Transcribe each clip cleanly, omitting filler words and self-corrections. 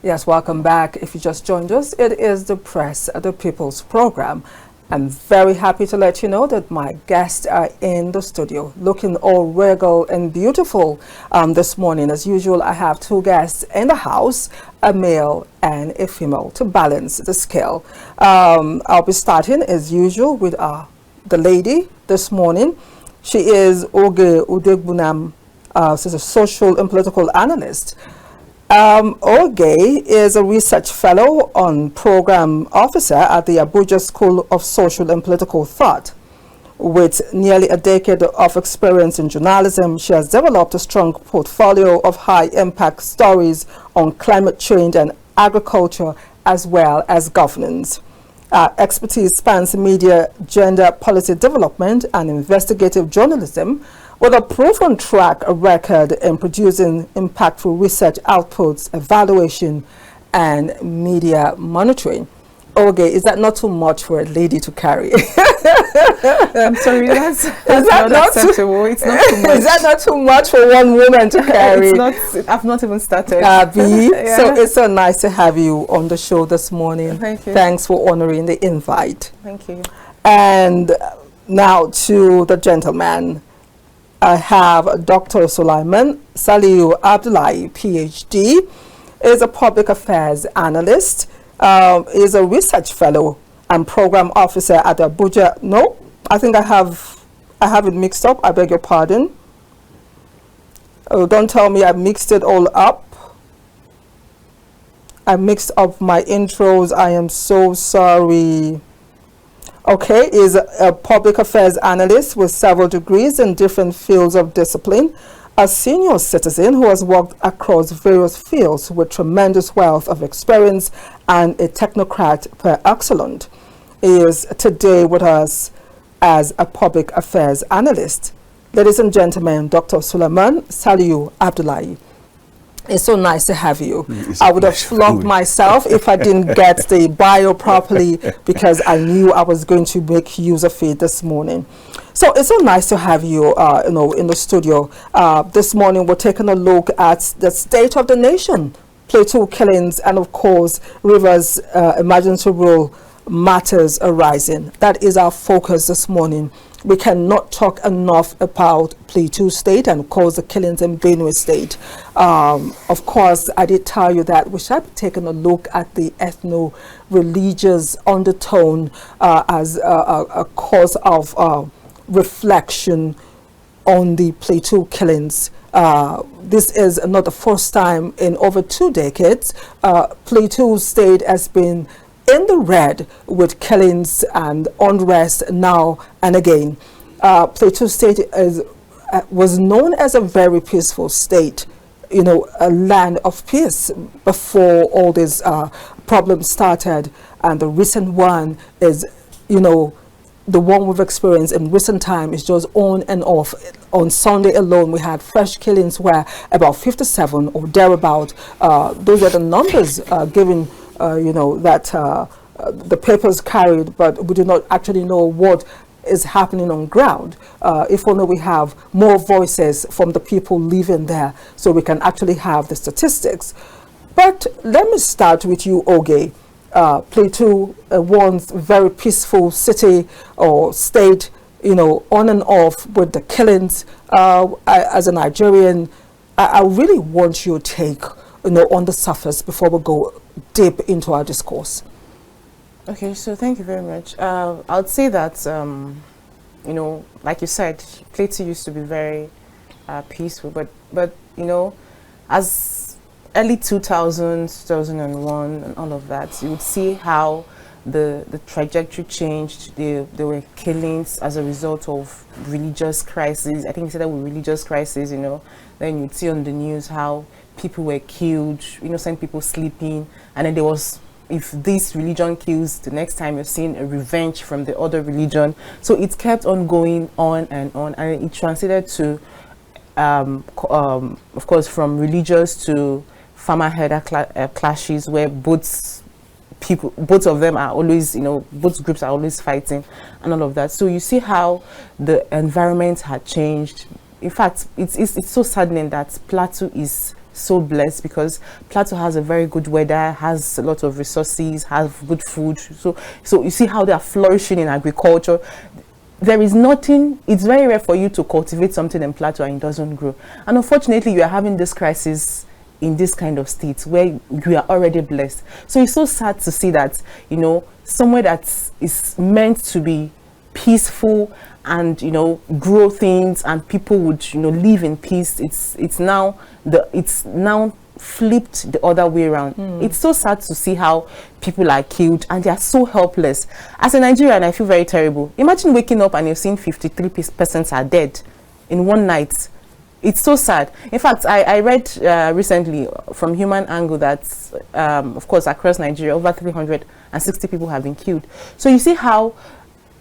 Yes, welcome back. If you just joined us, it is the Press the People's program. I'm very happy to let you know that my guests are in the studio, looking all regal and beautiful this morning. As usual, I have two guests in the house, a male and a female, to balance the scale. I'll be starting, as usual, with the lady this morning. She is Udegbemi. She's a social and political analyst. Oge is a research fellow and program officer at the Abuja School of Social and Political Thought. With nearly a decade of experience in journalism, she has developed a strong portfolio of high-impact stories on climate change and agriculture, as well as governance. Expertise spans media, gender policy development, and investigative journalism, with a proven track record in producing impactful research outputs, evaluation, and media monitoring. Okay, is that not too much for a lady to carry? I'm sorry, that's not acceptable. It's not too much. Is that not too much for one woman to carry? It's not. I've not even started. Yeah. So it's so nice to have you on the show this morning. Thank you. Thanks for honoring the invite. Thank you. And now to the gentleman. I have Dr. Suleiman Salihu Abdullahi, PhD, is a public affairs analyst, is a research fellow and program officer at Abuja. No, I think I have it mixed up. I beg your pardon. Oh, don't tell me I mixed it all up. I mixed up my intros. I am so sorry. Okay, is a public affairs analyst with several degrees in different fields of discipline, a senior citizen who has worked across various fields with tremendous wealth of experience, and a technocrat per excellence. He is today with us as a public affairs analyst. Ladies and gentlemen, Dr. Suleiman Salihu Abdullahi. It's so nice to have you. I would have flogged myself if I didn't get the bio properly, because I knew I was going to make use of it this morning. So it's so nice to have you, in the studio. This morning we're taking a look at the state of the nation, Plateau killings, and of course Rivers emergency rule matters arising. That is our focus this morning. We cannot talk enough about Plateau State and, of course, the killings in Benue State. Of course, I did tell you that we shall be taking a look at the ethno-religious undertone as a cause of reflection on the Plateau killings. This is not the first time in over 2 decades. Plateau State has been in the red with killings and unrest now and again. Plateau State was known as a very peaceful state, a land of peace before all these problems started. And the recent one is, the one we've experienced in recent time is just on and off. On Sunday alone, we had fresh killings where about 57 or thereabout. Those are the numbers given that the papers carried, but we do not actually know what is happening on ground. If only we have more voices from the people living there, so we can actually have the statistics. But let me start with you, Oge. Plateau, once very peaceful city or state, on and off with the killings. As a Nigerian, I really want your take, on the surface before we go deep into our discourse. Okay, so thank you very much. I would say that, like you said, Plateau used to be very peaceful, but as early 2000s, 2001, and all of that, you would see how the trajectory changed. There were killings as a result of religious crises. I think they said that with religious crisis, then you'd see on the news how people were killed, some people sleeping, and then there was, if this religion kills, the next time you're seeing a revenge from the other religion. So it kept on going on, and it translated to, of course, from religious to farmer-herder clashes, where both of them are always, both groups are always fighting and all of that. So you see how the environment had changed. In fact, it's so saddening that Plateau is so blessed because Plateau has a very good weather, has a lot of resources, has good food. So you see how they are flourishing in agriculture. There is nothing, it's very rare for you to cultivate something in Plateau and it doesn't grow. And unfortunately, you are having this crisis in this kind of state where you are already blessed. So it's so sad to see that, you know, somewhere that is meant to be peaceful and, you know, grow things and people would, you know, live in peace, it's now flipped the other way around. It's so sad to see how people are killed and they are so helpless. As a Nigerian, I feel very terrible. Imagine waking up and you've seen 53 persons are dead in one night. It's so sad. In fact, I read recently from Human Angle that, of course, across Nigeria, over 360 people have been killed. So you see how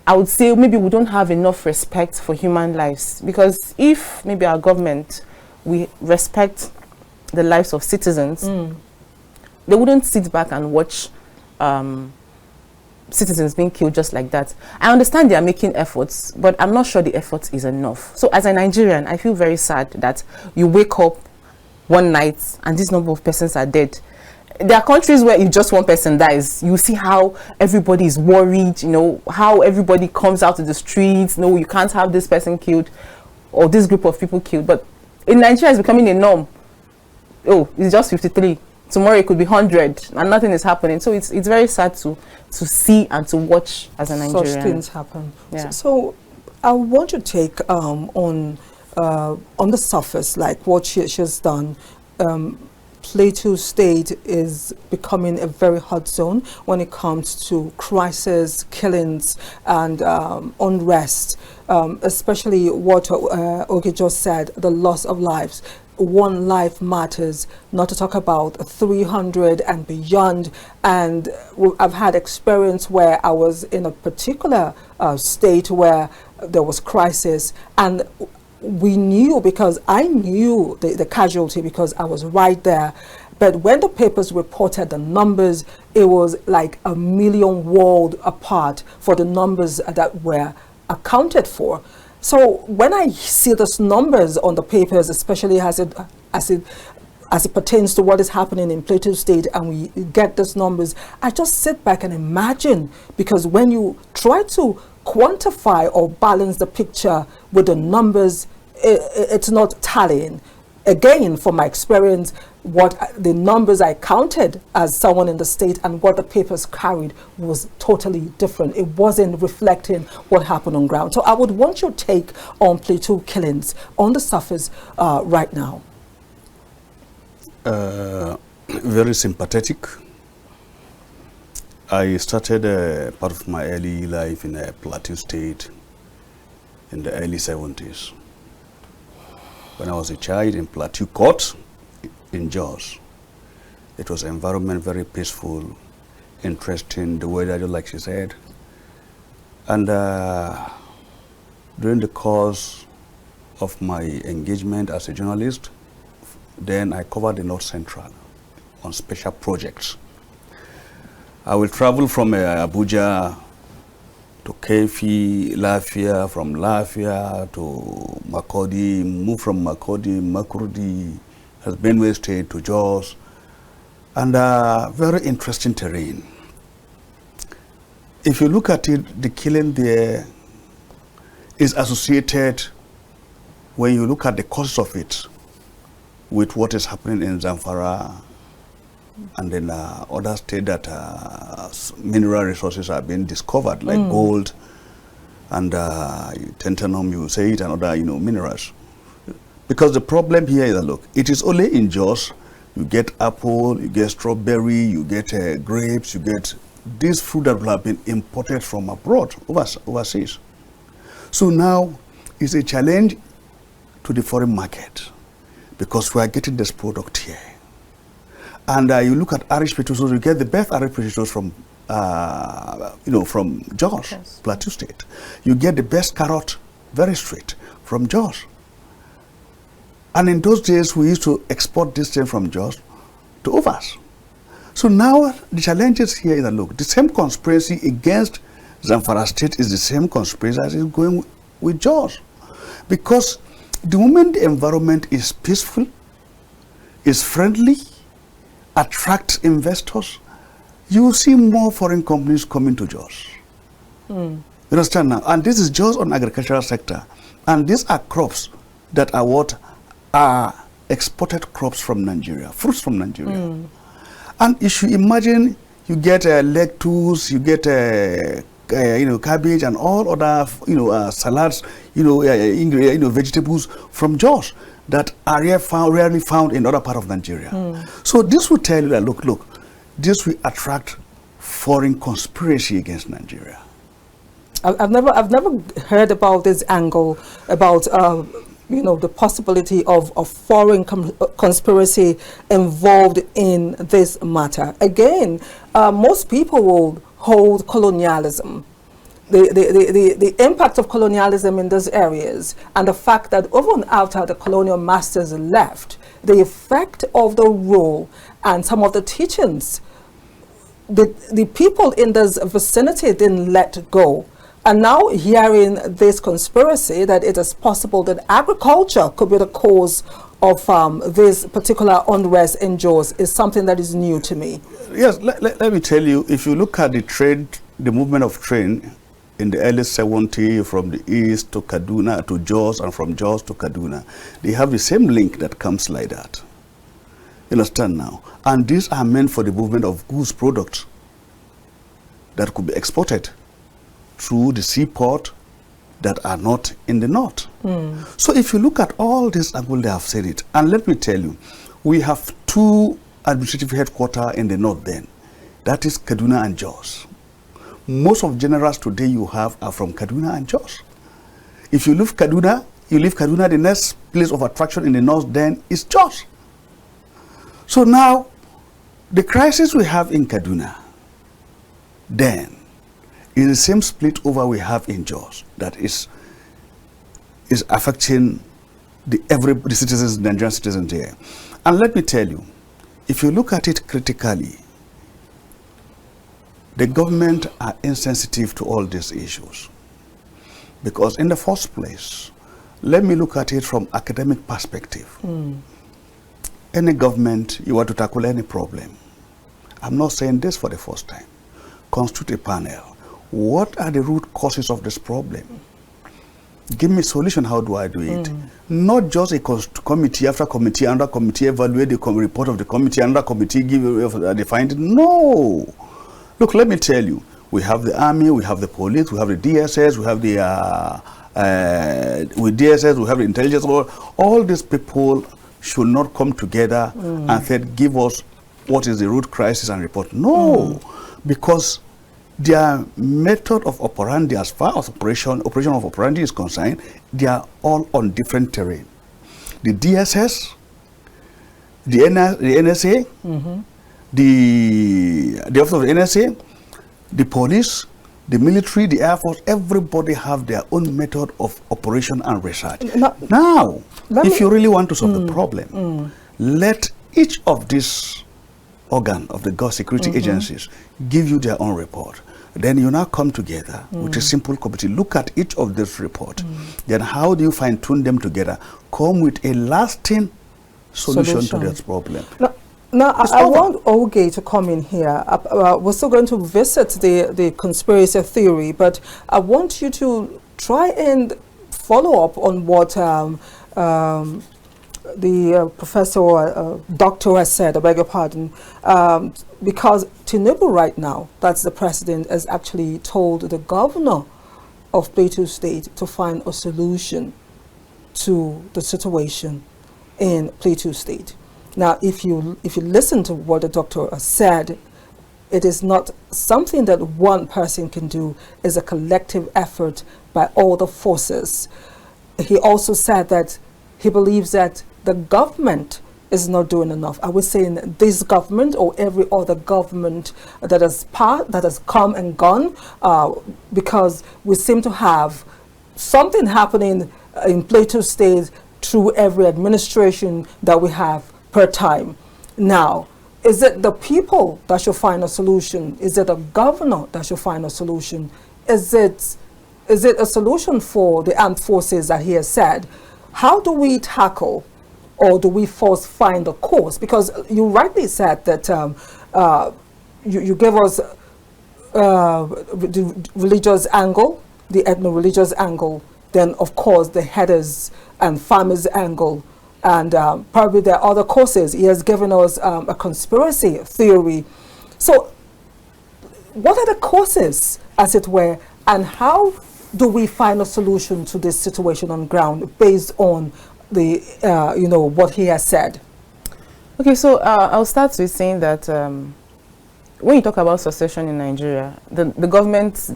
I would say maybe we don't have enough respect for human lives, because if maybe our government, we respect the lives of citizens, they wouldn't sit back and watch citizens being killed just like that. I understand they are making efforts, but I'm not sure the effort is enough. So as a Nigerian, I feel very sad that you wake up one night and this number of persons are dead. There are countries where if just one person dies, you see how everybody is worried, you know, how everybody comes out to the streets. No, you can't have this person killed or this group of people killed. But in Nigeria, it's becoming a norm. Oh, it's just 53. Tomorrow it could be 100 and nothing is happening. So it's very sad to see and to watch as a Nigerian. Such things happen. Yeah. So I want to take on the surface, like what she's done. Plateau State is becoming a very hot zone when it comes to crisis, killings, and unrest, especially what Oge just said, the loss of lives. One life matters, not to talk about 300 and beyond. And I've had experience where I was in a particular state where there was crisis, and we knew, because I knew the casualty because I was right there. But when the papers reported the numbers, it was like a million world apart for the numbers that were accounted for. So when I see those numbers on the papers, especially as it pertains to what is happening in Plateau State, and we get those numbers, I just sit back and imagine, because when you try to quantify or balance the picture with the numbers, it's not tallying. Again, from my experience, what the numbers I counted as someone in the state and what the papers carried was totally different. It wasn't reflecting what happened on ground. So I would want your take on Plateau killings on the surface right now. Very sympathetic. I started part of my early life in Plateau State in the early 70s. When I was a child in Plateau Court in Jos, it was environment very peaceful, interesting, the weather, just like she said. And during the course of my engagement as a journalist, then I covered the North Central on special projects. I will travel from Abuja to Kefi, Lafia, from Lafia to Makurdi, move from Makurdi, has Benue State to Jos, and very interesting terrain. If you look at it, the killing there is associated, when you look at the causes of it, with what is happening in Zamfara, and then other states that mineral resources are being discovered, like gold and tantalum, you say it, and other minerals. Because the problem here is that, look, it is only in Jos you get apple, you get strawberry, you get grapes, you get this fruit that will have been imported from abroad, overseas. So now it's a challenge to the foreign market, because we are getting this product here. And you look at Irish potatoes, you get the best Irish potatoes from, from Jos, yes. Plateau State. You get the best carrot, very straight, from Jos. And in those days, we used to export this thing from Jos to overs. So now the challenges here is that, look, the same conspiracy against Zamfara State is the same conspiracy as is going with Jos. Because the moment the environment is peaceful, is friendly, attracts investors, you will see more foreign companies coming to Jos. You understand now? And this is just on agricultural sector. And these are crops that are what are exported crops from Nigeria, fruits from Nigeria. And if you imagine, you get lettuce, you get cabbage and all other salads, vegetables from Jos that are rarely found in other part of Nigeria. So this will tell you that look, this will attract foreign conspiracy against Nigeria. I've never heard about this angle about the possibility of foreign conspiracy involved in this matter. Again, most people will hold colonialism, the impact of colonialism in those areas, and the fact that over and after the colonial masters left, the effect of the rule and some of the teachings, the people in this vicinity didn't let go. And now hearing this conspiracy that it is possible that agriculture could be the cause of this particular unrest in Jos is something that is new to me. Yes, let me tell you, if you look at the movement of train in the early 70s from the east to Kaduna to Jos and from Jos to Kaduna, they have the same link that comes like that. You understand now? And these are meant for the movement of goods products that could be exported through the seaport that are not in the north. So if you look at all this angle, they have said it. And let me tell you, we have two administrative headquarters in the north then. That is Kaduna and Jos. Most of generals today you have are from Kaduna and Jos. If you leave Kaduna, the next place of attraction in the north then is Jos. So now, the crisis we have in Kaduna then is the same split over we have in Jos that is affecting the citizens, Nigerian citizens there. And let me tell you, if you look at it critically, the government are insensitive to all these issues. Because in the first place, let me look at it from academic perspective. Any government, you want to tackle any problem. I'm not saying this for the first time. Constitute a panel. What are the root causes of this problem? Give me a solution, how do I do it? Not just a committee after committee, another committee evaluate the report of the committee, another committee give the findings. No! Look, let me tell you, we have the army, we have the police, we have the DSS, we have the with DSS, we have the intelligence. All these people should not come together and say, give us what is the root crisis and report. No, because their method of operandi, as far as operation of operandi is concerned, they are all on different terrain. The DSS, the NSA, the office of the NSA, the police, the military, the Air Force, everybody have their own method of operation and research. Now, if you really want to solve the problem, let each of these organ of the security agencies give you their own report. Then you now come together with a simple committee. Look at each of these reports. Then how do you fine-tune them together? Come with a lasting solution to this problem. Now I want Oge to come in here. We're still going to visit the conspiracy theory, but I want you to try and follow up on what the professor or doctor has said, I beg your pardon, because Tinubu right now, that's the president, has actually told the governor of Plateau State to find a solution to the situation in Plateau State. Now, if you listen to what the doctor has said, it is not something that one person can do. It's a collective effort by all the forces. He also said that he believes that the government is not doing enough. I would say in this government or every other government that has come and gone, because we seem to have something happening in Plateau State through every administration that we have per time. Now, is it the people that should find a solution? Is it the governor that should find a solution? Is it a solution for the armed forces that he has said? How do we tackle or do we first find a cause? Because you rightly said that you gave us the religious angle, the ethno-religious angle, then of course the headers and farmers angle, and probably there are other causes. He has given us a conspiracy theory. So what are the causes, as it were, and how do we find a solution to this situation on ground based on the what he has said? Okay, so I'll start with saying that when you talk about succession in Nigeria, the government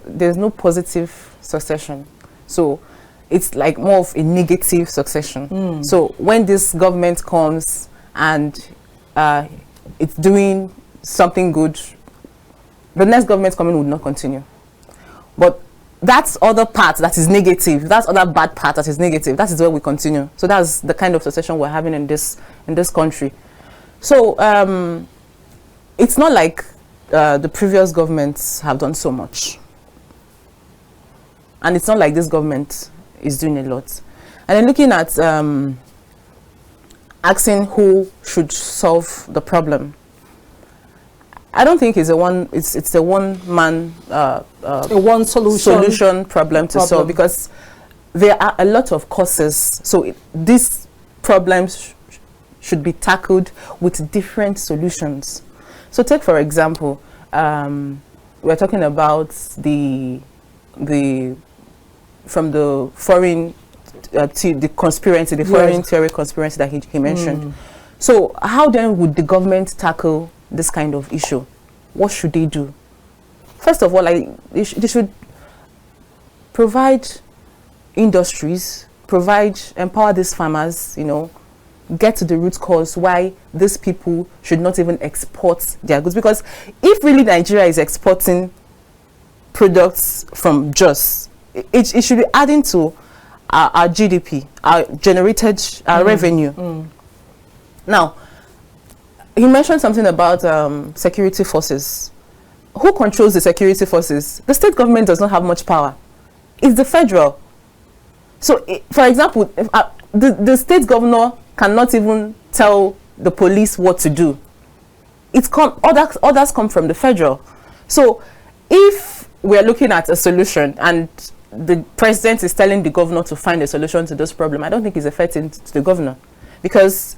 there's no positive succession. So it's like more of a negative succession. So when this government comes and it's doing something good, the next government coming would not continue. But that's other part that is negative, that's other bad part that is negative, that is where we continue. So that's the kind of succession we're having in this country. So it's not like the previous governments have done so much. And it's not like this government is doing a lot. And then looking at asking who should solve the problem, I don't think it's a one man one solution problem to solve, because there are a lot of causes. So these problems should be tackled with different solutions. So take for example, we're talking about from the foreign to the conspiracy, the foreign theory conspiracy that he mentioned. So how then would the government tackle this kind of issue? What should they do? First of all, they should provide industries, empower these farmers, get to the root cause why these people should not even export their goods. Because if really Nigeria is exporting products from Jos, it should be adding to our GDP, our generated revenue. Now, he mentioned something about security forces. Who controls the security forces? The state government does not have much power. It's the federal. So, for example, if, the state governor cannot even tell the police what to do. Others come from the federal. So, if we're looking at a solution and the president is telling the governor to find a solution to this problem, I don't think it's a fair thing to the governor, because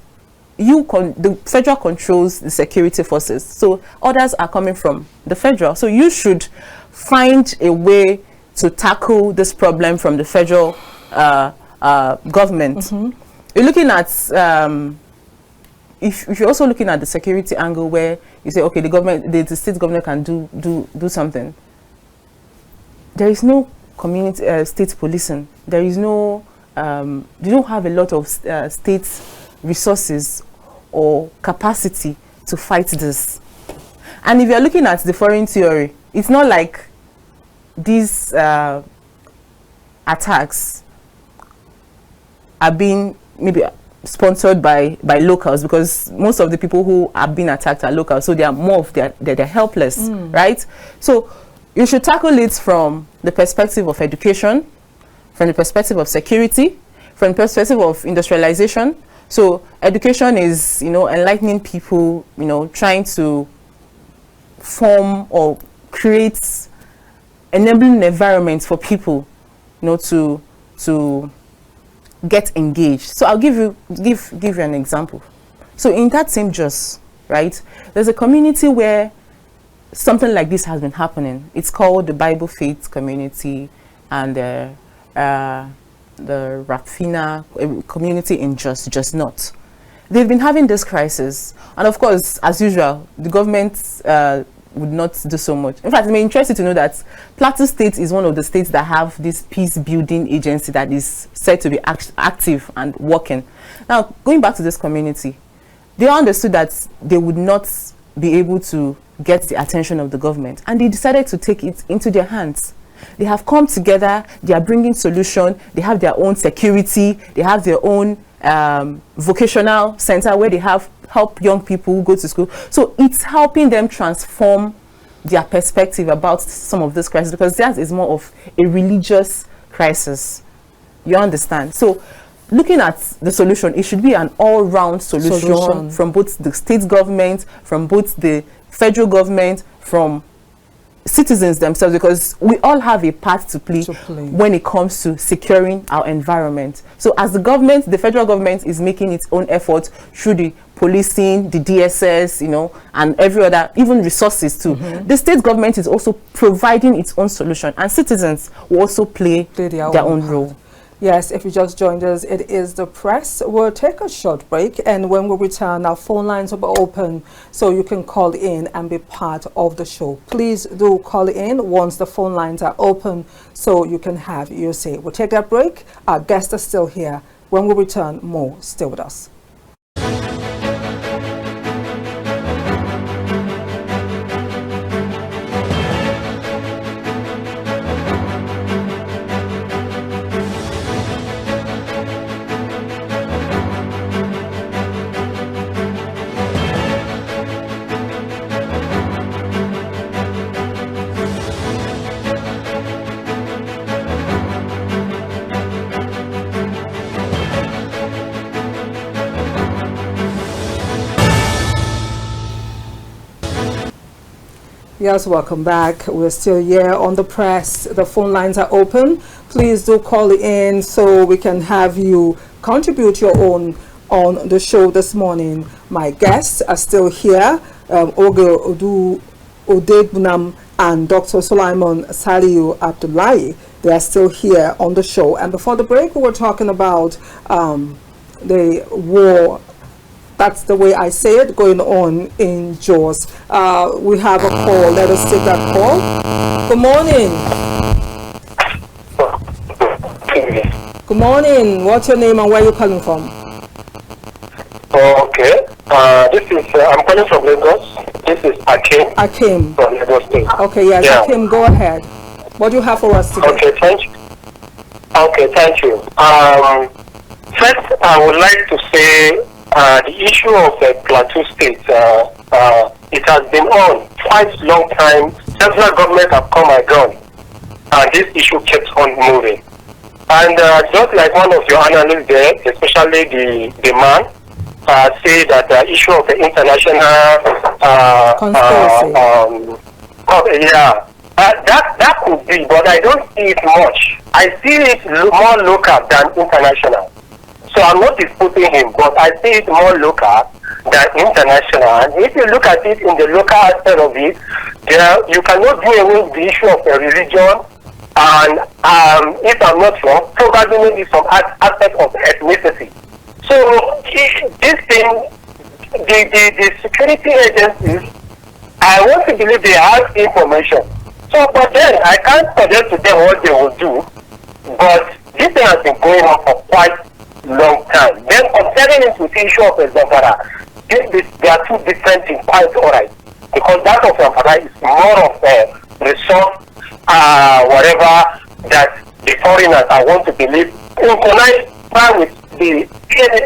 the federal controls the security forces. So others are coming from the federal. So you should find a way to tackle this problem from the federal government. You're looking at if you're also looking at the security angle, where you say, okay, the state government can do something. There is no community state policing. There is no you don't have a lot of state resources or capacity to fight this. And if you're looking at the foreign theory, it's not like these attacks are being maybe sponsored by locals, because most of the people who are being attacked are locals, so they are more of they're helpless, right? So you should tackle it from the perspective of education, from the perspective of security, from the perspective of industrialization. So education is, enlightening people, trying to form or create enabling environments for people, to get engaged. So I'll give you an example. So in that same Jos, right, there's a community where something like this has been happening. It's called the Bible Faith Community, and the Rafina community in Just Not. They've been having this crisis, and of course, as usual, the government would not do so much. In fact, I'm interested to know that Plateau State is one of the states that have this peace building agency that is said to be active and working. Now, going back to this community, they understood that they would not be able to get the attention of the government, and they decided to take it into their hands. They have come together, they are bringing solution, they have their own security, they have their own vocational center where they help young people go to school. So it's helping them transform their perspective about some of this crisis, because that is more of a religious crisis. You understand? So looking at the solution, it should be an all-round solution from both the state government, from both the federal government, from citizens themselves, because we all have a part to play when it comes to securing our environment. So as the government, the federal government is making its own effort through the policing, the DSS, you know, and every other, even resources too. The state government is also providing its own solution, and citizens will also play their own role. Yes, if you just joined us, it is the press. We'll take a short break, and when we return, our phone lines will be open so you can call in and be part of the show. Please do call in once the phone lines are open so you can have your say. We'll take that break. Our guests are still here. When we return, more. Stay with us. Yes, welcome back. We're still here on the press. The phone lines are open. Please do call in so we can have you contribute your own on the show this morning. My guests are still here, Udegbemi and Dr. Suleiman Salihu Abdullahi. They are still here on the show. And before the break, we were talking about the war, that's the way I say it, going on in Jos. We have a call. Let us take that call. Good morning. Good morning. What's your name and where are you calling from? Okay. This is, I'm calling from Lagos. This is Akim. Akim. From Lagos State. Okay, yes. Yeah. Akim, go ahead. What do you have for us today? Okay, thank you. Okay, thank you. First, I would like to say the issue of the Plateau State, it has been on quite a long time. Several governments have come and gone, and this issue keeps on moving. And just like one of your analysts there, especially the man, say that the issue of the international conspiracy. That could be, but I don't see it much. I see it more local than international. So I'm not disputing him, but I see it more local than international. And if you look at it in the local aspect of it, you cannot do away with the issue of a religion. And if I'm not wrong, probably maybe some aspect of ethnicity. So this thing, the security agencies, I want to believe they have information. So, but then I can't suggest to them what they will do. But this thing has been going on for quite long time. Then comparing it with the issue of Zamfara, they are two different things, quite alright. Because that of Zamfara is more of a resource, whatever that the foreigners, I want to believe, synchronize with the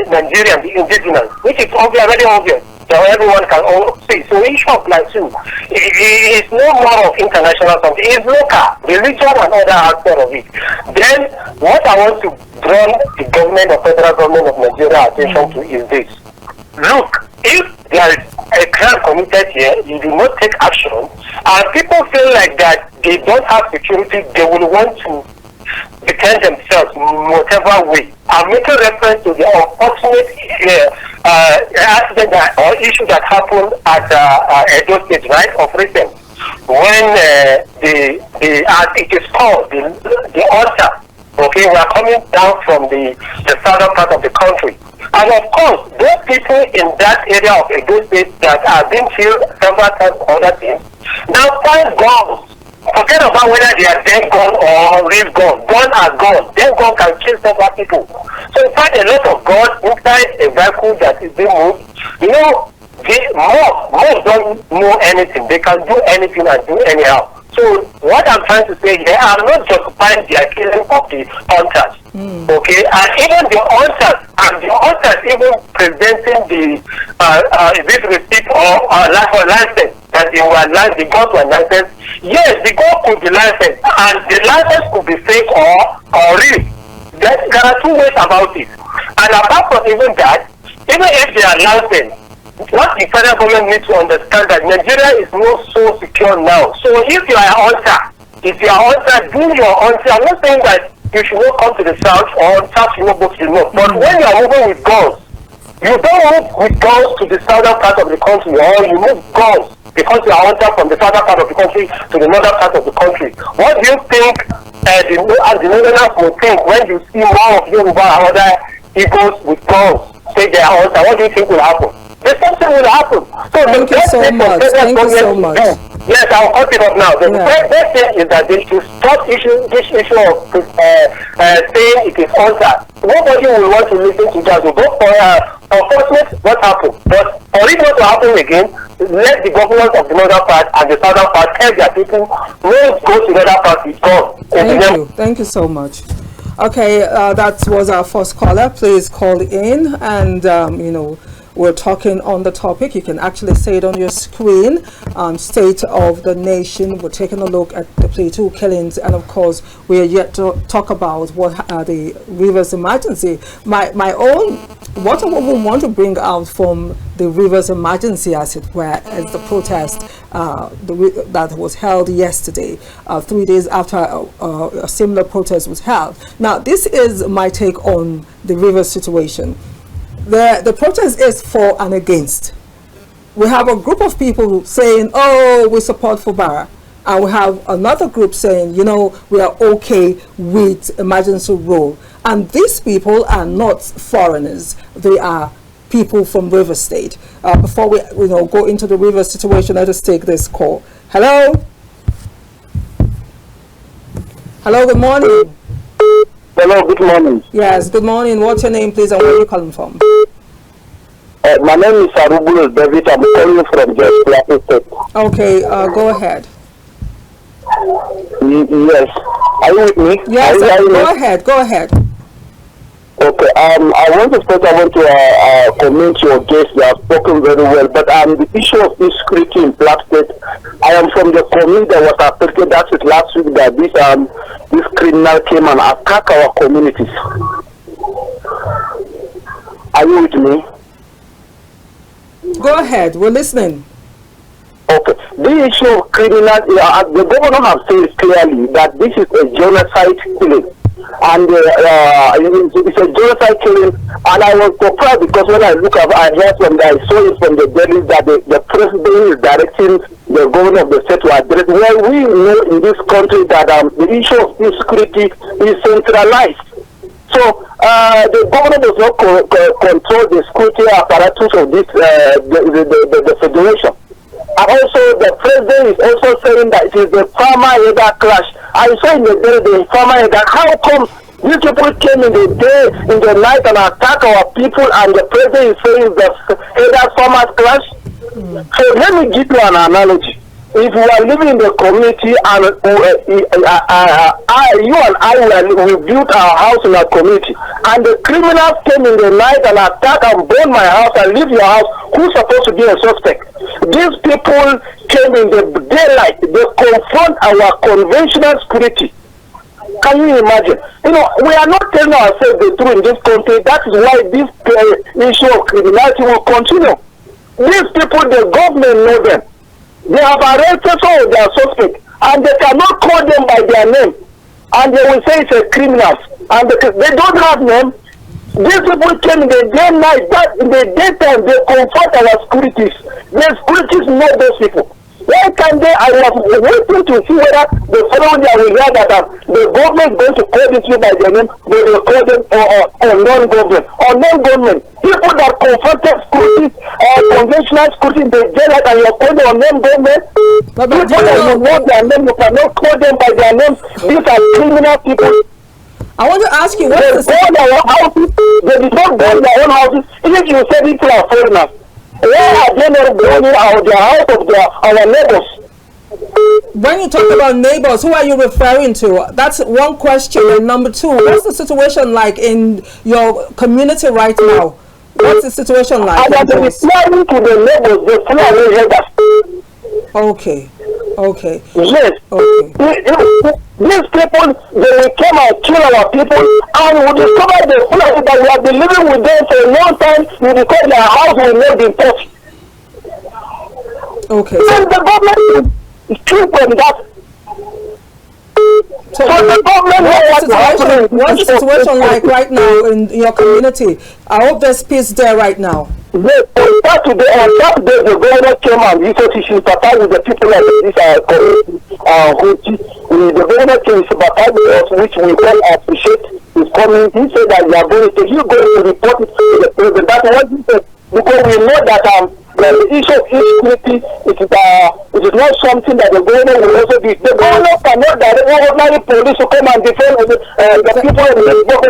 Nigerian, the indigenous, which is obvious, very obvious. So everyone can all see. So issue of Plateau is no more of international something. It's local, religion and other aspect of it. Then what I want to draw the government or federal government of Nigeria attention to is this. Look, if there is a crime committed here, you do not take action, and people feel like that they don't have security, they will want to defend themselves in whatever way. I'm making reference to the unfortunate accident or issue that happened at Edo State, right, of recent, when as it is called, the altar, okay, we are coming down from the southern part of the country. And of course, those people in that area of Edo State that are being killed several times other things, now find guns. Forget about whether they are dead gone or real gone. Gone are gone. Dead gone can kill several people. So in fact, a lot of guns inside a vehicle that is being moved. You know, most don't know anything. They can do anything and do anyhow. So what I'm trying to say here, I'm not justifying the killing of the hunters. Okay, and even the hunters, even presenting the this receipt or license that they were licensed, the guns were licensed. Yes, the gun could be licensed, and the license could be fake or real. There are two ways about it. And apart from even that, even if they are announcing, what the federal government needs to understand that Nigeria is not so secure now. So if you are an hunter, do your hunting. I'm not saying that you should not come to the south or south should not go to the north. But when you are moving with guns, you don't move with guns to the southern part of the country, or you move guns because you are hunter from the southern part of the country to the northern part of the country. What do you think the northerners will think when you see more of Yoruba and other Igbos with guns say they are hunter? What do you think will happen? There's something will happen. So Thank you so much. Thank you so much. Yes, I'll cut it off now. The first thing is that they should stop this issue of saying it is hunter. Nobody will want to listen to that. We go for unfortunately what happened. But for it not to happen again, let the government of the northern part and the southern part tell their people no go to the other part with God. Thank you. Thank you so much. Okay, that was our first caller. Please call in and we're talking on the topic. You can actually say it on your screen. State of the nation. We're taking a look at the Plateau killings, and of course, we are yet to talk about what the Rivers emergency. What we want to bring out from the Rivers emergency, as it were, as the protest that was held yesterday, 3 days after a similar protest was held. Now, this is my take on the Rivers situation. The protest is for and against. We have a group of people saying, oh, we support Fubara. And we have another group saying, we are okay with emergency rule. And these people are not foreigners. They are people from River State. Before we go into the River situation, let us take this call. Hello? Hello, good morning. Hello, good morning. Yes, good morning. What's your name, please, and where are you calling from? My name is Udegbemi. I'm calling from just Plateau. Okay, go ahead. Yes. Are you with me? Yes, go ahead. Okay, I want to comment your guests. They have spoken very well, but the issue of insecurity in Plateau, I am from the community that was affected. That's it last week that this criminal came and attacked our communities. Are you with me? Go ahead, we're listening. Okay, the issue of criminal, the governor has said clearly that this is a genocide killing. And it's a genocide killing, and I was surprised because when I look up, I saw it from the daily that the president is directing the governor of the state to address. Well, we know in this country that the issue of insecurity is centralized. So the governor does not control the security apparatus of this the federation. And also the president is also saying that it is the farmer header clash. I saw in the day the farmer header. How come these people came in the night and attack our people, and the president is saying the header farmers clash? So let me give you an analogy. If you are living in the community and you and I we built our house in our community, and the criminals came in the night and attack and burn my house and leave your house, who's supposed to be a suspect? These people came in the daylight. They confront our conventional security. Can you imagine? We are not telling ourselves the truth in this country. That is why this issue of criminality will continue. These people, the government know them. They have arrested some of their suspects, and they cannot call them by their name, and they will say it's a criminal, and they don't have name. These people came in the day and night, but in the daytime they confront our securities. The securities know those people. Why can't they? I was waiting to see whether the following day we hear that the government is going to call these people by their name, they will call them or non-government. People that confronted securities or conventional security, they get like and you're calling on non-government. People that you know their name, you cannot call them by their names. These are criminal people. I want to ask you, they burn their own houses. They did not burn their own houses. Even if you say people are foreigners, where are they not burning out their house of our neighbors? When you talk about neighbors, who are you referring to? That's one question. And number two, what's the situation like in your community right now? What's the situation like? I am replying to the neighbors, the Fulani headers. Okay. Yes. Okay. These people, they will come and kill our people, and we discover the Fulani that we have been living with them for a long time. We discover their house will not be touched. Okay. And the government is free from that. So the government what's the situation like right now in your community? I hope there's peace there right now. Yes, on Saturday, the governor came and he said he should sympathize with the people of this community. The governor came to sympathize with us, which we all appreciate his coming. He said that we are going to, he's going to report it to the president. That's what he said, because we know that the issue of insecurity, it is not something that the governor will also do. The governor cannot direct ordinary police to come and defend the people of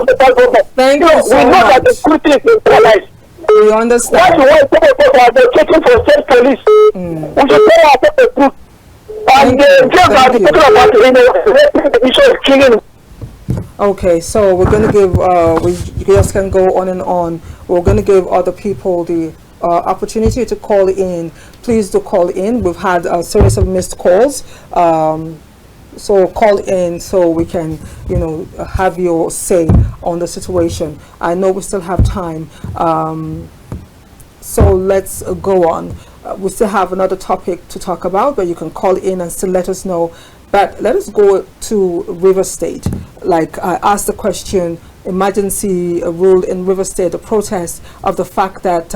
the government. Thank you so we know much. that the security is centralized. We understand. That's why some of us are advocating for state police. We should tell ourselves the truth. And just as the talking about the issue of killing. Okay, so we're going to give, we just can go on and on. We're going to give other people the opportunity to call in. Please do call in. We've had a series of missed calls. So call in so we can, you know, have your say on the situation. I know we still have time. So let's go on. We still have another topic to talk about, but you can call in and still let us know. But let us go to River State. Like I asked the question, emergency rule in River State, a protest of the fact that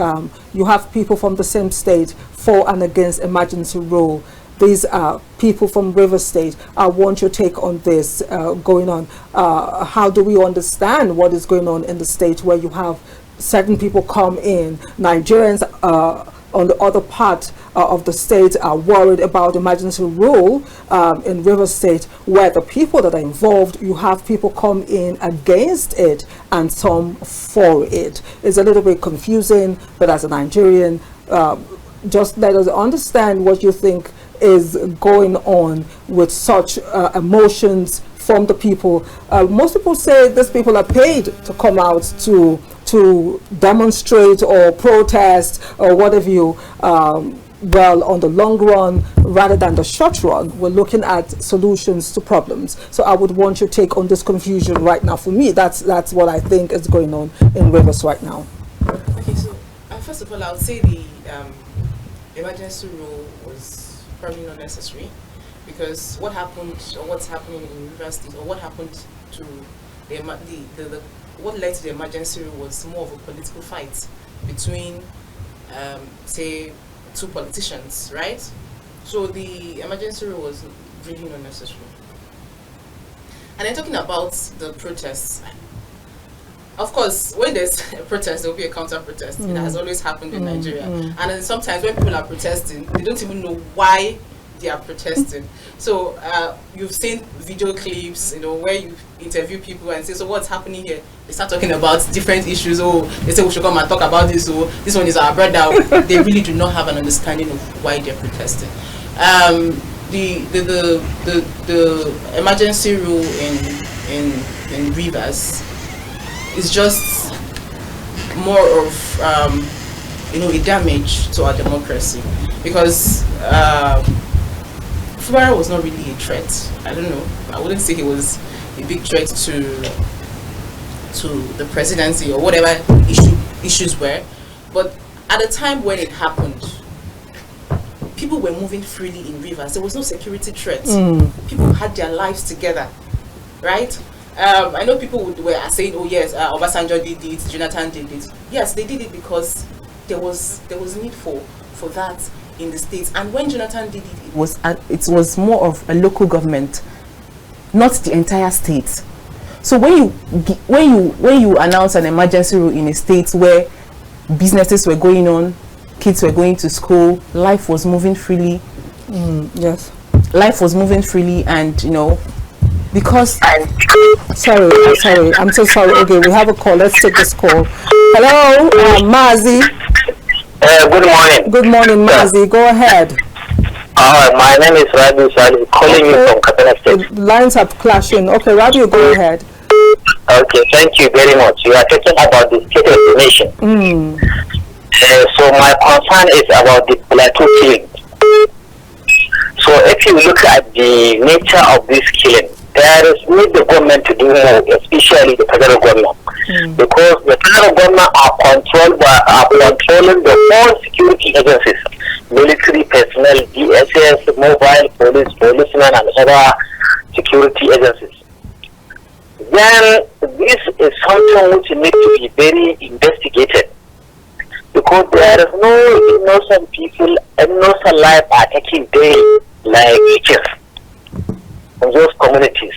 you have people from the same state for and against emergency rule. These are people from River State. I want your take on this going on. How do we understand what is going on in the state where you have certain people come in? Nigerians on the other part of the state are worried about emergency rule in River State, where the people that are involved, you have people come in against it and some for it. It's a little bit confusing, but as a Nigerian, just let us understand what you think is going on with such emotions from the people. Most people say these people are paid to come out to demonstrate or protest or whatever you. Well, on the long run rather than the short run, we're looking at solutions to problems. So I would want your take on this confusion right now. For me, that's what I think is going on in Rivers right now. Okay, so first of all, I would say the emergency rule was probably not necessary, because what happened or what's happening in River State, or what happened to what led to the emergency rule was more of a political fight between, say, two politicians, right? So the emergency rule was really not necessary. And then talking about the protests, of course, when there's a protest, there will be a counter-protest. It has always happened in Nigeria. And then sometimes when people are protesting, they don't even know why they are protesting. So you've seen video clips, you know, where you interview people and say, so what's happening here? They start talking about different issues. Oh, they say we should come and talk about this. Oh, this one is our brother. They really do not have an understanding of why they're protesting. The emergency rule in Rivers is just more of you know, a damage to our democracy, because Fubara was not really a threat. I don't know. I wouldn't say he was a big threat to the presidency or whatever issues were. But at the time when it happened, people were moving freely in Rivers. There was no security threat. People had their lives together, right? I know people were saying, oh yes, Obasanjo did it, Jonathan did it. Yes, they did it because there was need for that in the States. And when Jonathan did it, it was more of a local government, not the entire state. So when you announce an emergency rule in a state where businesses were going on, kids were going to school, life was moving freely. Yes, life was moving freely, and you know, because sorry, I'm so sorry. Okay, we have a call. Let's take this call. Hello, Mazi. Good morning. Good morning, Mazi. Go ahead. My name is Rabi Salihu, calling you from Kaduna State. The lines are clashing. Okay, Rabi, go ahead. Okay, thank you very much. You are talking about the state of the nation. So my concern is about the Plateau killing. So if you look at the nature of this killing, there is need the government to do more, especially the federal government, because the federal government are controlling the whole security agencies, military personnel, DSS, mobile police, policemen, and other security agencies. Then this is something which needs to be very investigated, because there is no innocent people, innocent life are taking daily like witches in those communities.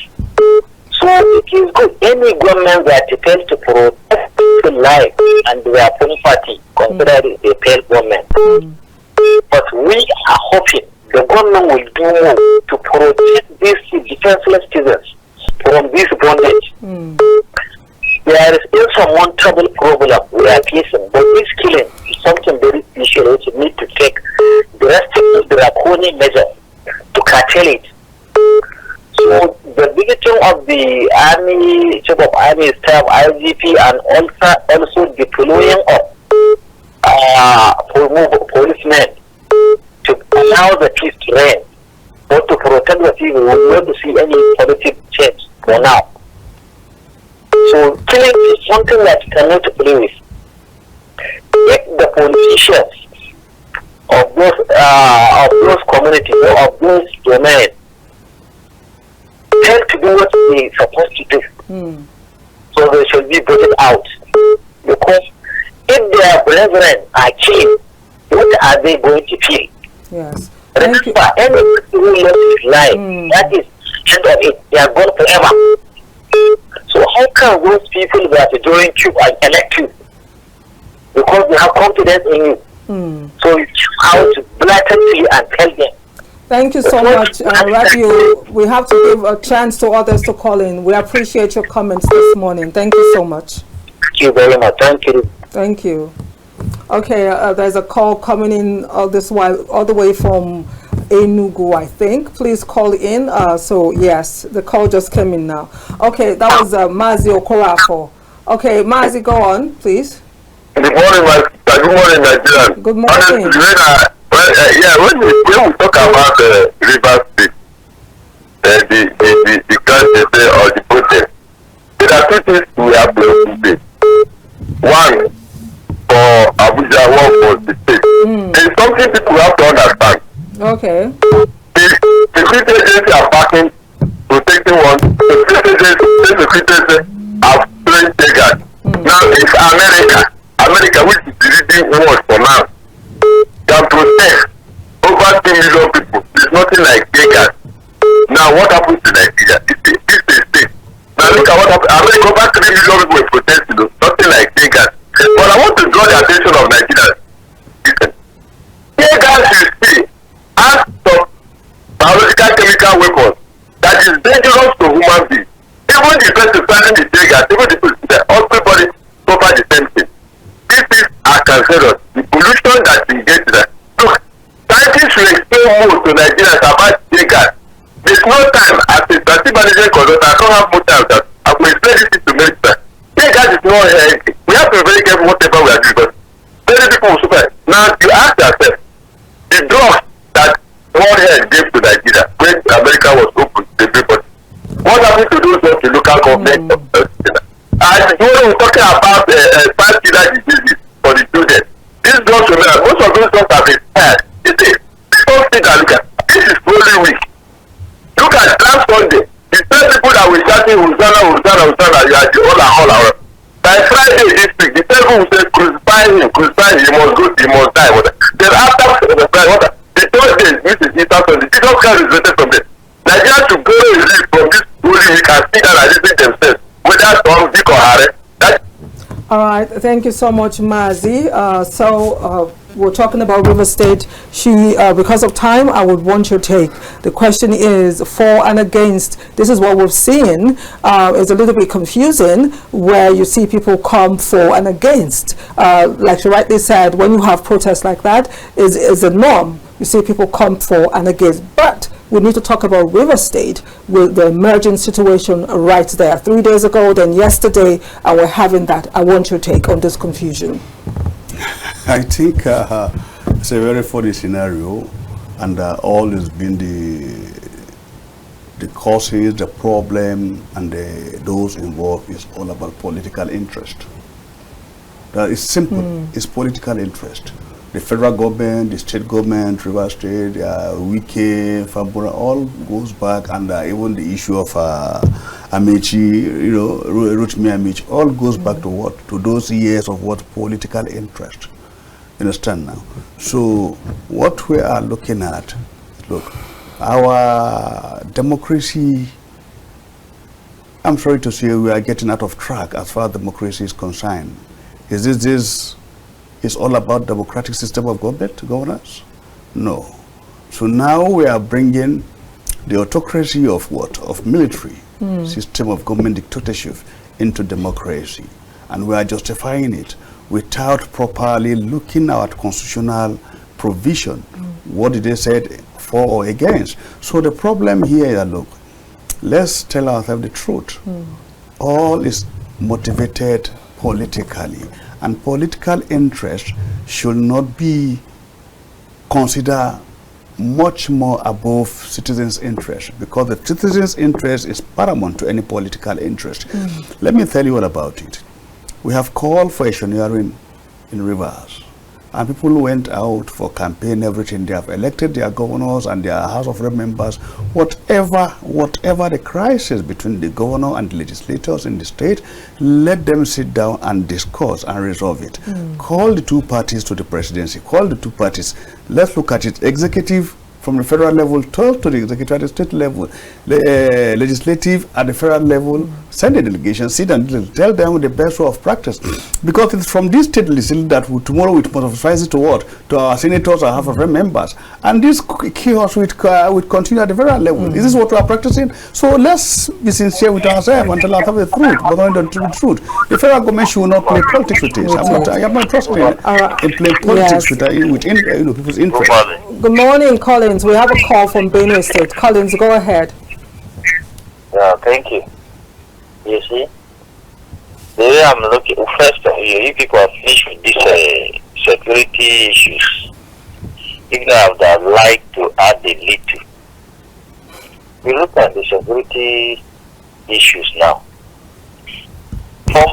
So it is good any government that fails to protect people's life and their property, consider it a failed government. But we are hoping the government will do more to protect these defenseless citizens from this bondage. There is insurmountable problem we are facing, but this killing is something very special which we need to take drastic draconian measures to curtail it. So the visiting of the army, chief of army staff, IGP, and also deploying of policemen to allow the peace to reign, but to protect the people, we will not see any positive change for now. So killing is something that you cannot play with. If the politicians of those communities or of those domains fail to do what they are supposed to do, so they should be voted out. Because if their brethren are killed, what are they going to feel? Yes. Remember, any person who lost his life, that is end of it. They are gone forever. So how can those people that are doing you and elect you? Because they have confidence in you. So you choose out blatantly and tell them. Thank you so much, Rabiu. We have to give a chance to others to call in. We appreciate your comments this morning. Thank you so much. Thank you very much. Thank you. Thank you. Okay, there's a call coming in all the way from Enugu, I think. Please call in. So yes, the call just came in now. Okay, that was Mazi Okorafo. Okay, Mazi, go on, please. Good morning, my sister. Good morning, Nigerian. Good morning. When we talk about the River State, the crisis or the protest, there are two things we have to do. One, for Abuja, one for the state. There is something people have to understand. Okay. The security agencies are backing, protecting one. The security agencies are playing beggars. Now it's America, which is the leading world for now, can protect over 2 million people. There's nothing like beggars. Now what happens to Nigeria? It's a state. Now look at what happened. America, over 3 million people were protesting. Nothing like beggars. But I want to draw the attention of Nigerians. Listen, beggars is still acts of biological chemical weapons that is dangerous to human beings. Even the person standing the beggars, even the person there, everybody suffer the same thing. These things are cancerous. The pollution that we get there. Look, scientists will explain more to Nigerians about beggars. There's no time as a strategic management consultant. I don't have more time that I will explain this to Minister. Beggars is not healthy. We have to be very careful whatever we are doing, but many people will suffer. Now you ask yourself, the drugs that World Health gave to Nigeria when America was open to everybody, what happened to those of the local government? And when we're talking about five killer diseases for the children, these drugs, most of those drugs have expired. People think that look at this is really weak. Look at last Sunday, the same people that were shouting Hosanna, you are the all around. By Friday this week, the same people say crucify him, he must die. Then after the Friday, the third day, which is Easter Sunday, Jesus Christ is raised from them. Nigeria should go relief from this holy week and see that analyzing themselves, whether Tom, Dick or Harry. All right, thank you so much, Mazi. We're talking about River State. Because of time, I would want your take. The question is for and against. This is what we've seen. It's a little bit confusing where you see people come for and against. Like you rightly said, when you have protests like that, is a norm. You see people come for and against. But we need to talk about River State with the emerging situation right there. 3 days ago, then yesterday, and we're having that. I want your take on this confusion. I think it's a very funny scenario, and all has been the causes, the problem, and those involved is all about political interest. That is simple. It's political interest. The federal government, the state government, River State, Wike, Fabura, all goes back, and even the issue of Amici, Rotimi Amici, all goes back to what? To those years of what? Political interest. You understand now? So what we are looking at, look, our democracy, I'm sorry to say we are getting out of track as far as democracy is concerned. Is this is all about democratic system of governance? No. So now we are bringing the autocracy of what? Of military system of government dictatorship into democracy. And we are justifying it without properly looking at constitutional provision. What did they say for or against? So the problem here is that, look, let's tell ourselves the truth. All is motivated politically, and political interest should not be considered much more above citizens' interest, because the citizens' interest is paramount to any political interest. Let me tell you all about it. We have called for electioneering in Rivers, and people went out for campaign, everything. They have elected their governors and their House of Rep members. Whatever the crisis between the governor and the legislators in the state, let them sit down and discuss and resolve it. Call the two parties to the presidency. Call the two parties. Let's look at it. Executive from the federal level, talk to the executive at the state level, legislative at the federal level, send a delegation, sit and tell them the best way of practice. Because it's from this state legislature that tomorrow we must advise it to what? To our senators or House of Rep members. And this chaos will continue at the federal level. Is this what we are practicing? So let's be sincere with ourselves and tell ourselves the truth, but not the truth. The federal government should not play politics with this. I am not trusting in playing politics with people's interest. Good morning, Collins. We have a call from Benue State. Collins, go ahead. Thank you. You see, the way I'm looking, first, you people have finished with these security issues. Even I would like to add a little. We look at the security issues now.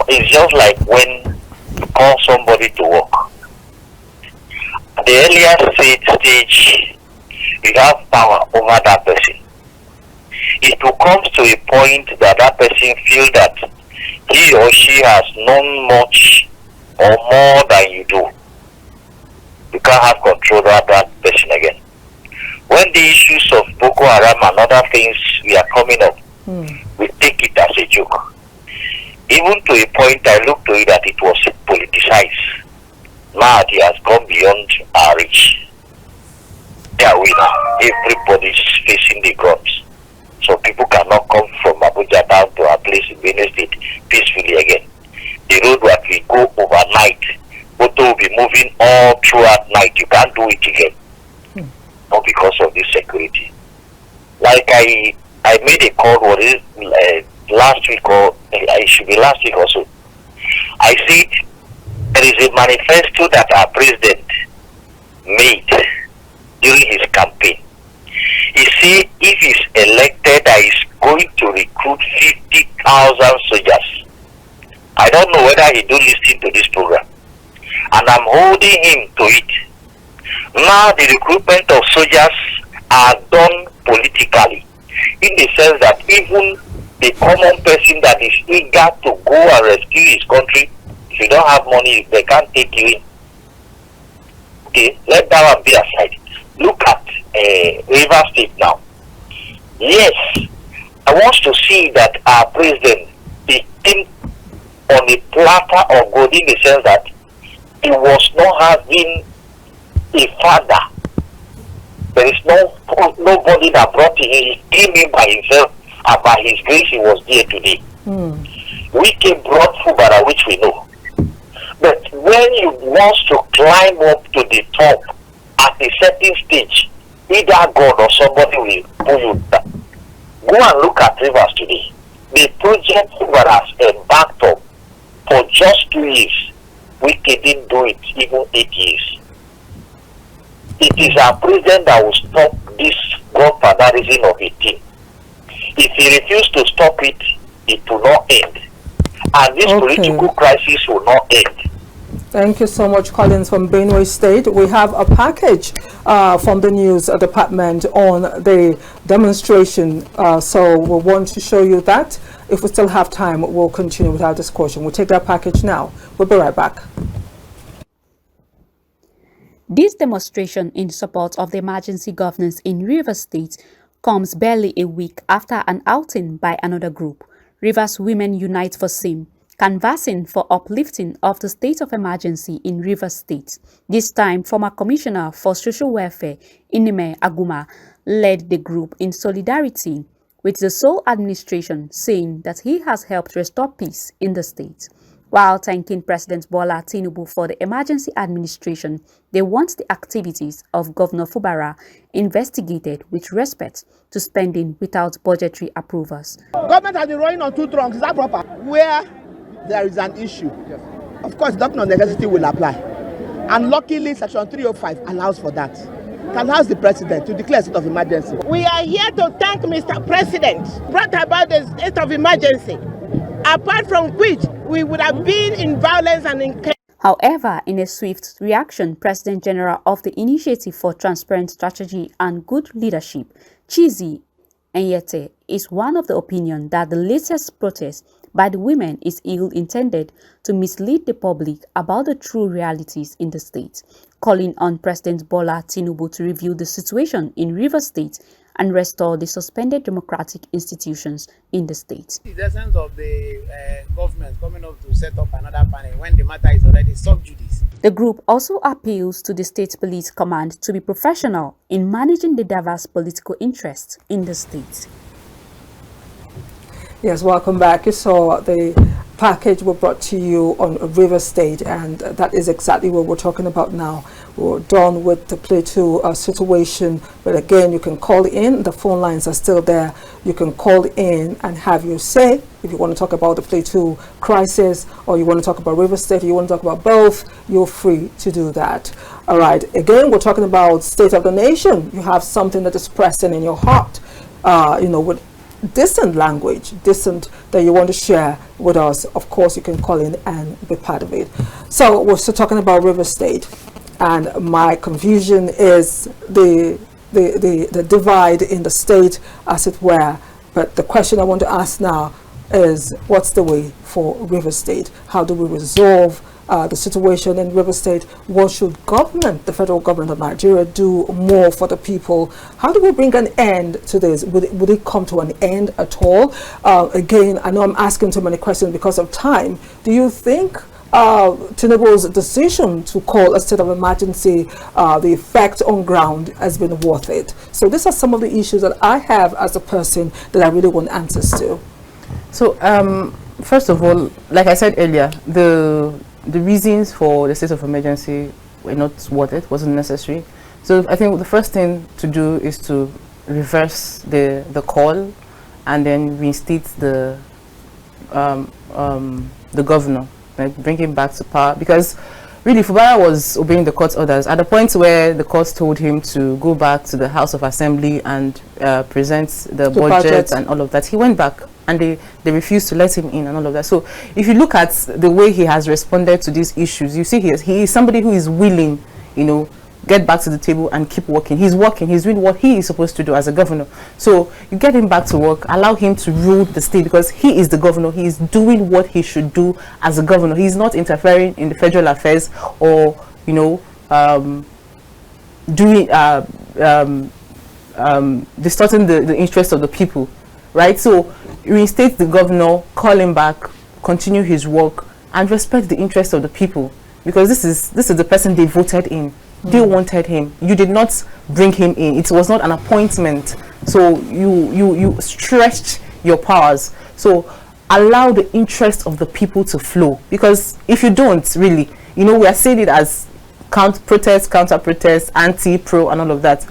It's just like when you call somebody to work. At the earlier stage, you have power over that person. It will come to a point that that person feels that he or she has known much or more than you do. You can't have control over that person again. When the issues of Boko Haram and other things we are coming up, we take it as a joke. Even to a point I look to it that it was politicized. Now it has gone beyond our reach. They are winner. Everybody's facing the guns. So people cannot come from Abuja down to our place in Benin State peacefully again. The road that we go overnight, Motor will be moving all throughout night. You can't do it again. Not because of this security. Like I made a call, last week, or it should be last week also. I said there is a manifesto that our president made during his campaign. He said if he's elected, that he's going to recruit 50,000 soldiers. I don't know whether he do listen to this program. And I'm holding him to it. Now the recruitment of soldiers are done politically. In the sense that even the common person that is eager to go and rescue his country, if you don't have money, they can't take you in. Okay, let that one be aside. Look at River State now. Yes, I want to see that our president became on a platter of gold, in the sense that he was not having a father. There is nobody that brought him. He came in by himself, and by his grace he was there today. We came brought Fubara, which we know. But when you want to climb up to the top at a certain stage, either God or somebody will pull you down. Go and look at Rivers today. The project Fubara has embarked on for just 2 years. We didn't do it even 8 years. It is our president that will stop this godfatherism of a team. he refused to stop it, it will not end. And this political crisis will not end. Thank you so much, Collins from Benue State. We have a package from the news department on the demonstration. So we want to show you that. If we still have time, we'll continue with our discussion. We'll take that package now. We'll be right back. This demonstration in support of the emergency governance in Rivers State comes barely a week after an outing by another group, Rivers Women Unite for SIM, canvassing for uplifting of the state of emergency in Rivers State. This time, former Commissioner for Social Welfare, Anire Aguma, led the group in solidarity with the sole administration, saying that he has helped restore peace in the state. While thanking President Bola Tinubu for the emergency administration, they want the activities of Governor Fubara investigated with respect to spending without budgetary approvals. Government has been running on two trunks, is that proper? Where there is an issue, of course, doctrine of necessity will apply. And luckily, Section 305 allows for that. Can ask the president to declare a state of emergency. We are here to thank Mr. President, brought about the state of emergency, apart from which we would have been in violence and in chaos. However, in a swift reaction, President General of the Initiative for Transparent Strategy and Good Leadership, Chizi Enyete, is one of the opinion that the latest protest by the women is ill-intended to mislead the public about the true realities in the state, calling on President Bola Tinubu to review the situation in Rivers State and restore the suspended democratic institutions in the state. The essence of the government coming up to set up another panel when the matter is already sub judice. The group also appeals to the State Police Command to be professional in managing the diverse political interests in the state. Yes, welcome back. You saw the package we brought to you on River State, and that is exactly what we're talking about now. We're done with the Plateau situation, but again, you can call in. The phone lines are still there. You can call in and have your say. If you want to talk about the Plateau crisis, or you want to talk about River State, or you want to talk about both, you're free to do that. All right, again, we're talking about state of the nation. You have something that is pressing in your heart, you know, with distant language, distant, that you want to share with us. Of course, you can call in and be part of it. So we're still talking about River State, and my confusion is the divide in the state, as it were. But the question I want to ask now is, what's the way for River State? How do we resolve the situation in River State? What should government, the federal government of Nigeria, do more for the people? How do we bring an end to this? Would it come to an end at all? Again, I know I'm asking too many questions because of time. Do you think Tinubu's decision to call a state of emergency, the effect on ground has been worth it? So these are some of the issues that I have as a person that I really want answers to. So first of all, like I said earlier, the reasons for the state of emergency were not worth it, wasn't necessary. So I think the first thing to do is to reverse the call and then reinstate the governor, like bring him back to power, because really Fubara was obeying the court's orders at the point where the court told him to go back to the House of Assembly and present the budget and all of that. He went back and they refused to let him in and all of that. So if you look at the way he has responded to these issues, you see he is somebody who is willing, you know, get back to the table and keep working. He's working, he's doing what he is supposed to do as a governor. So you get him back to work, allow him to rule the state, because he is the governor. He is doing what he should do as a governor. He's not interfering in the federal affairs or, you know, distorting the interests of the people, right? So reinstate the governor, call him back, continue his work, and respect the interests of the people, because this is the person they voted in. They wanted him. You did not bring him in. It was not an appointment. So you stretched your powers. So allow the interest of the people to flow, because if you don't, really, you know, we are saying it as protest, counter protest, anti-pro and all of that.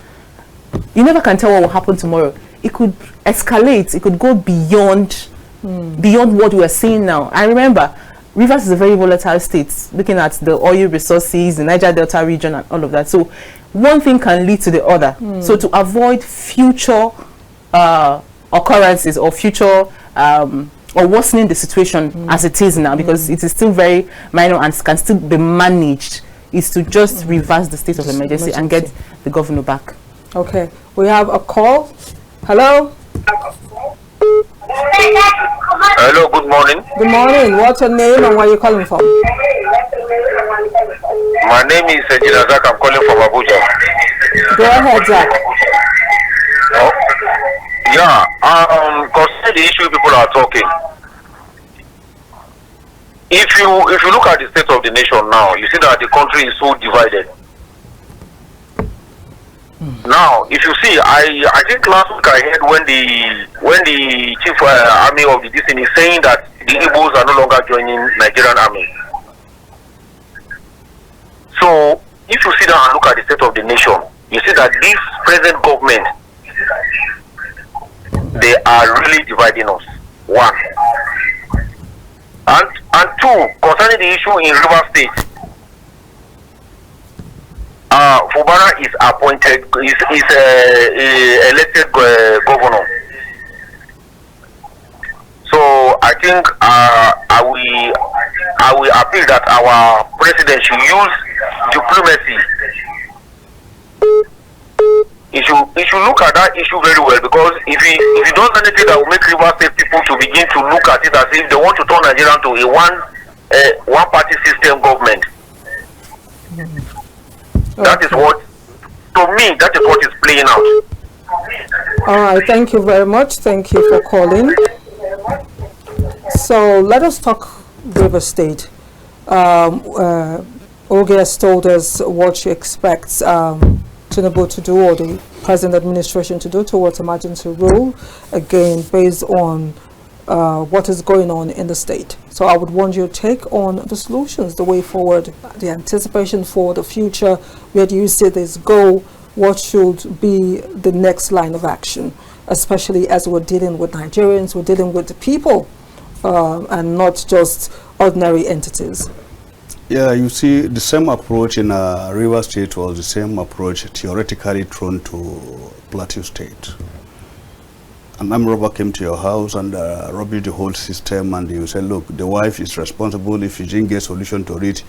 You never can tell what will happen tomorrow. It could escalate. It could go beyond what we are seeing now. I remember Rivers is a very volatile state, looking at the oil resources, the Niger Delta region and all of that. So one thing can lead to the other. So to avoid future occurrences or future or worsening the situation as it is now, because it is still very minor and can still be managed, is to just reverse the state of emergency and get the governor back. Okay, we have a call. Hello. Hello, good morning. Good morning. What's your name and where are you calling from? My name is Zach. I'm calling from Abuja. Go ahead, Zach. Oh. Yeah, concerning the issue people are talking. If you look at the state of the nation now, you see that the country is so divided. Now, if you see, I think last week I heard when the chief army of the DCN is saying that the Igbos are no longer joining Nigerian army. So, if you sit down and look at the state of the nation, you see that this present government, they are really dividing us. One. And two, concerning the issue in River State, Fubara is appointed, is elected governor. So I think I will appeal that our president should use diplomacy. He should look at that issue very well, because if he does anything that will make River State people to begin to look at it as if they want to turn Nigeria to a one party system government. That is what, to me, that is what is playing out. All right, thank you very much. Thank you for calling. So let us talk River State. Oge has told us what she expects Tinubu to do, or the present administration to do, towards emergency rule, again based on what is going on in the state. So I would want your take on the solutions, the way forward, the anticipation for the future. Where do you see this go? What should be the next line of action, especially as we're dealing with Nigerians, we're dealing with the people, and not just ordinary entities? Yeah, you see, the same approach in River State was the same approach theoretically thrown to Plateau State. An armed robber came to your house and robbed the whole system, and you said, look, the wife is responsible. If you didn't get a solution to it,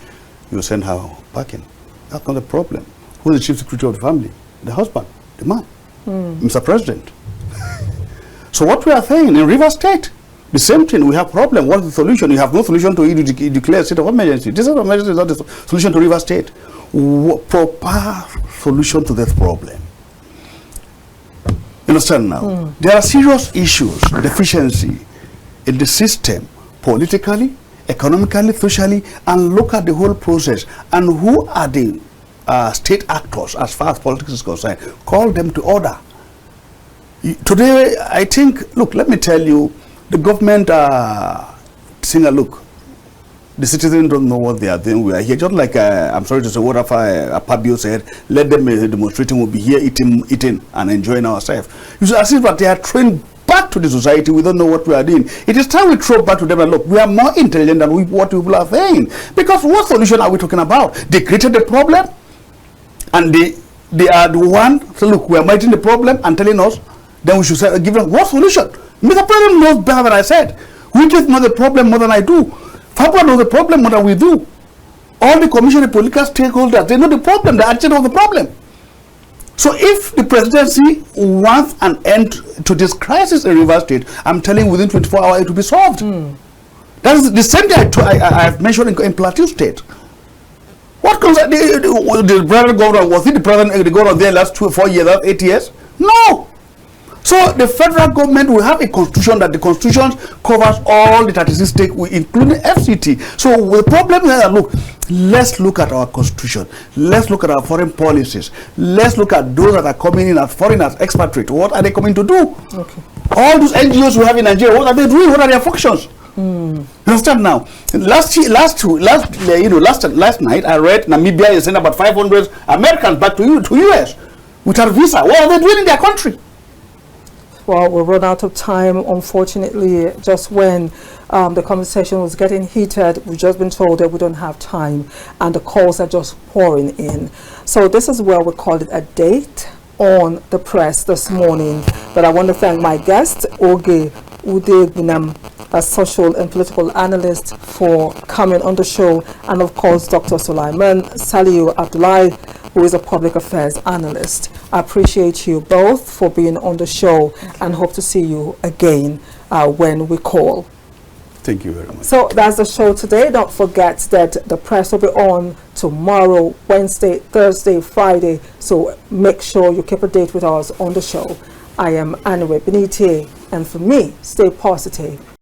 you send her packing. That's not the problem. Who's the chief security of the family? The husband, the man, Mr. President. So what we are saying in River State, the same thing, we have problem. What's the solution? You have no solution to it, you declare a state of emergency. This state of emergency is not the solution to River State. Proper solution to this problem. You understand now? There are serious issues, deficiency in the system, politically, economically, socially, and look at the whole process. And who are the state actors as far as politics is concerned? Call them to order. Today, I think, look, let me tell you, the government saying, look, the citizens don't know what they are doing. We are here, just like, I'm sorry to say, what Pabio said, let them demonstrating, will be here eating and enjoying ourselves. You see, as if that they are trained back to the society, we don't know what we are doing. It is time we throw back to them and look, we are more intelligent than what people are saying. Because what solution are we talking about? They created the problem, and they are the one, so look, we are fighting the problem and telling us, then we should say, give them what solution? Mr. President knows better than I said. We just know the problem more than I do. Fabra knows the problem more than we do. All the commission, the political stakeholders, they know the problem, the attitude of the problem. So if the presidency wants an end to this crisis in River State, I'm telling you, within 24 hours it will be solved. That is the same thing I have mentioned in Plateau State. What comes at the present governor, was it the governor there last 4 years, last 8 years? No. So the federal government will have a constitution that the constitution covers all the 36 states, including FCT. So the problem is that, look, let's look at our constitution. Let's look at our foreign policies. Let's look at those that are coming in as foreigners, expatriates. What are they coming to do? Okay. All those NGOs we have in Nigeria, what are they doing? What are their functions? You understand now? Last night I read Namibia is sending about 500 Americans back to US without visa. What are they doing in their country? Well, we've run out of time, unfortunately. Just when the conversation was getting heated, we've just been told that we don't have time, and the calls are just pouring in. So this is where we call it a date on the press this morning. But I want to thank my guest, Udegbemi, a social and political analyst, for coming on the show, and of course Dr. Suleiman Salihu Abdullahi, who is a public affairs analyst. I appreciate you both for being on the show and hope to see you again when we call. Thank you very much. So that's the show today. Don't forget that the press will be on tomorrow, Wednesday, Thursday, Friday. So make sure you keep a date with us on the show. I am Anire Binitie, and for me, stay positive.